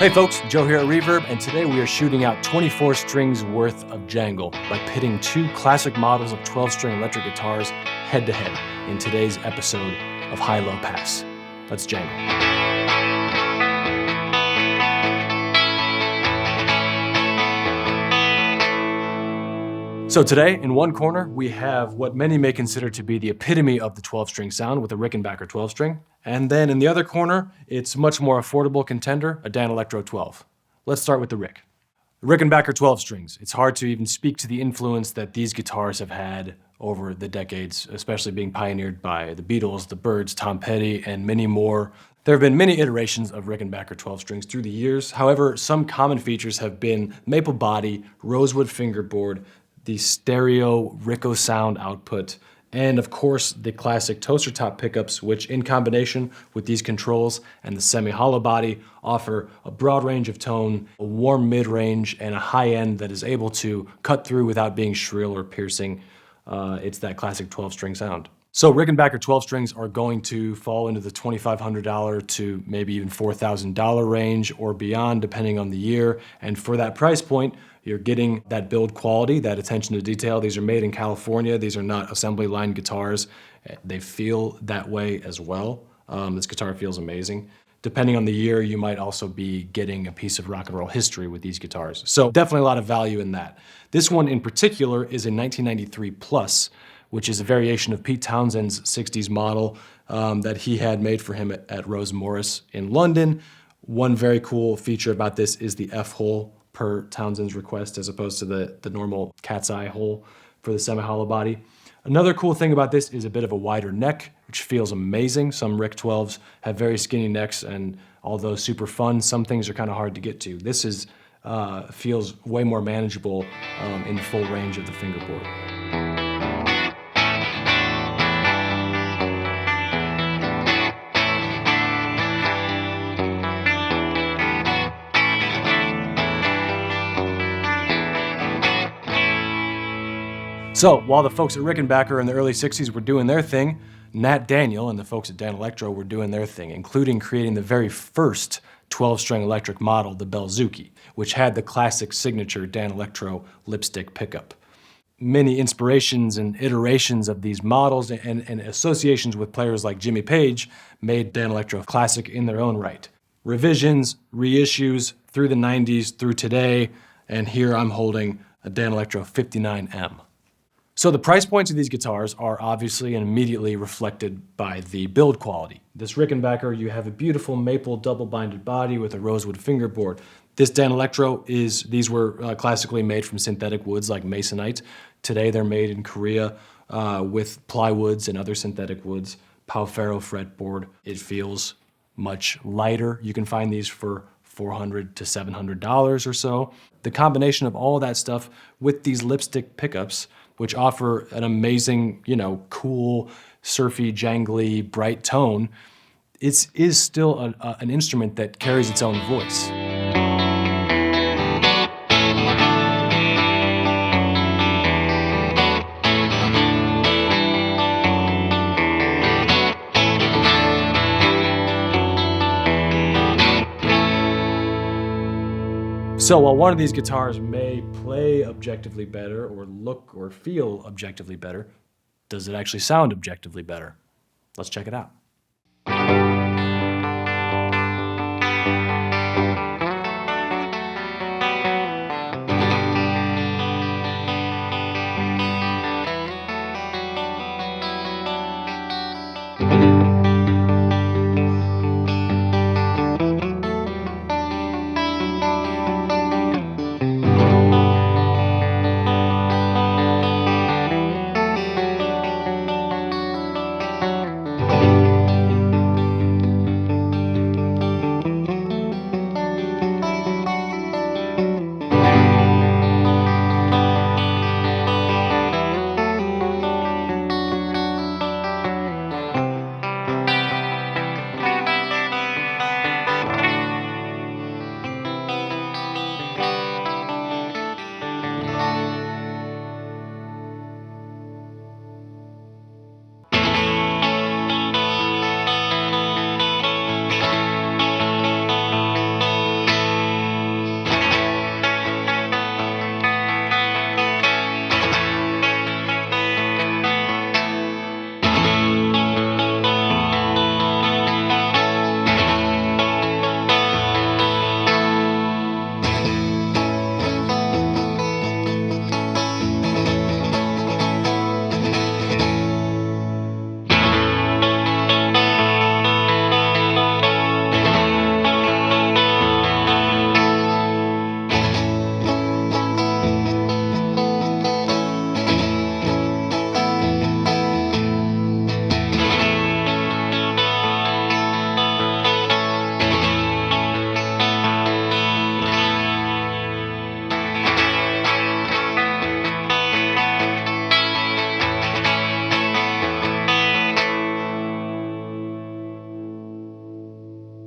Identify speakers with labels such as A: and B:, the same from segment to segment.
A: Hey folks, Joe here at Reverb, and today we are shooting out 24 strings worth of jangle by pitting two classic models of 12-string electric guitars head-to-head in today's episode of High Low Pass. Let's jangle. So today, in one corner, we have what many may consider to be the epitome of the 12-string sound with a Rickenbacker 12-string. And then in the other corner, it's much more affordable contender, a Danelectro 12. Let's start with the Rick. The Rickenbacker 12 strings. It's hard to even speak to the influence that these guitars have had over the decades, especially being pioneered by the Beatles, the Byrds, Tom Petty, and many more. There have been many iterations of Rickenbacker 12 strings through the years. However, some common features have been maple body, rosewood fingerboard, the stereo Rico sound output, and of course the classic toaster top pickups, which in combination with these controls and the semi-hollow body offer a broad range of tone, a warm mid-range, and a high end that is able to cut through without being shrill or piercing. It's that classic 12-string sound. So Rickenbacker 12 strings are going to fall into the $2,500 to maybe even $4,000 range or beyond, depending on the year. And for that price point, you're getting that build quality, that attention to detail. These are made in California. These are not assembly line guitars. They feel that way as well. This guitar feels amazing. Depending on the year, you might also be getting a piece of rock and roll history with these guitars. So definitely a lot of value in that. This one in particular is a 1993 Plus, which is a variation of Pete Townshend's 60s model that he had made for him at Rose Morris in London. One very cool feature about this is the F-hole per Townshend's request, as opposed to the normal cat's eye hole for the semi-hollow body. Another cool thing about this is a bit of a wider neck, which feels amazing. Some Rick 12s have very skinny necks, and although super fun, some things are kind of hard to get to. This is feels way more manageable in the full range of the fingerboard. So while the folks at Rickenbacker in the early 60s were doing their thing, Nat Daniel and the folks at Danelectro were doing their thing, including creating the very first 12-string electric model, the Belzuki, which had the classic signature Danelectro lipstick pickup. Many inspirations and iterations of these models and associations with players like Jimmy Page made Danelectro classic in their own right. Revisions, reissues through the 90s, through today, and here I'm holding a Danelectro 59M. So the price points of these guitars are obviously and immediately reflected by the build quality. This Rickenbacker, you have a beautiful maple double-binded body with a rosewood fingerboard. This Danelectro these were classically made from synthetic woods like masonite. Today they're made in Korea with plywoods and other synthetic woods, Pau-Ferro fretboard. It feels much lighter. You can find these for $400 to $700 or so. The combination of all that stuff with these lipstick pickups, which offer an amazing, cool, surfy, jangly, bright tone, is still an instrument that carries its own voice. So while one of these guitars may play objectively better or look or feel objectively better, does it actually sound objectively better? Let's check it out.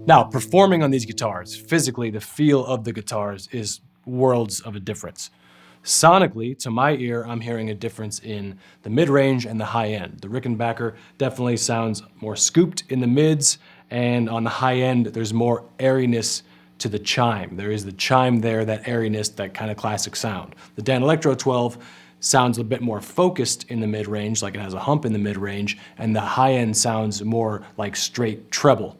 A: Now, performing on these guitars, physically, the feel of the guitars is worlds of a difference. Sonically, to my ear, I'm hearing a difference in the mid-range and the high-end. The Rickenbacker definitely sounds more scooped in the mids, and on the high-end, there's more airiness to the chime. There is the chime there, that airiness, that kind of classic sound. The Danelectro 12 sounds a bit more focused in the mid-range, like it has a hump in the mid-range, and the high-end sounds more like straight treble.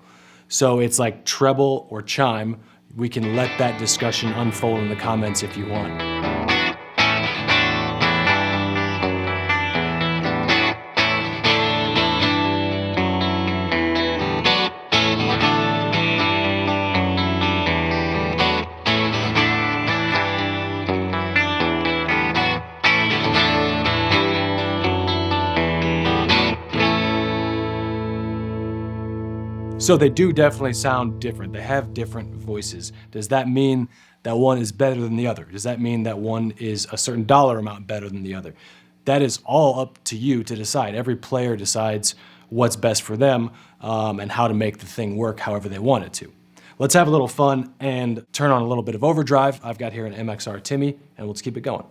A: So it's like treble or chime. We can let that discussion unfold in the comments if you want. So they do definitely sound different. They have different voices. Does that mean that one is better than the other? Does that mean that one is a certain dollar amount better than the other? That is all up to you to decide. Every player decides what's best for them and how to make the thing work however they want it to. Let's have a little fun and turn on a little bit of Overdrive. I've got here an MXR Timmy, and let's keep it going.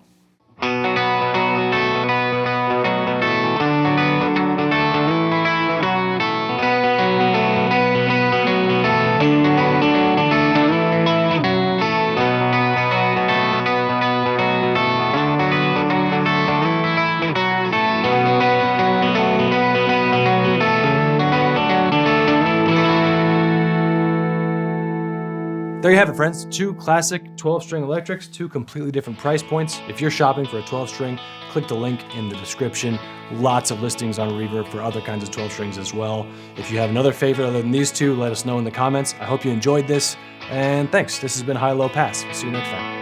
A: There you have it, friends. Two classic 12-string electrics, two completely different price points. If you're shopping for a 12-string, click the link in the description. Lots of listings on Reverb for other kinds of 12-strings as well. If you have another favorite other than these two, let us know in the comments. I hope you enjoyed this, and thanks. This has been High Low Pass. See you next time.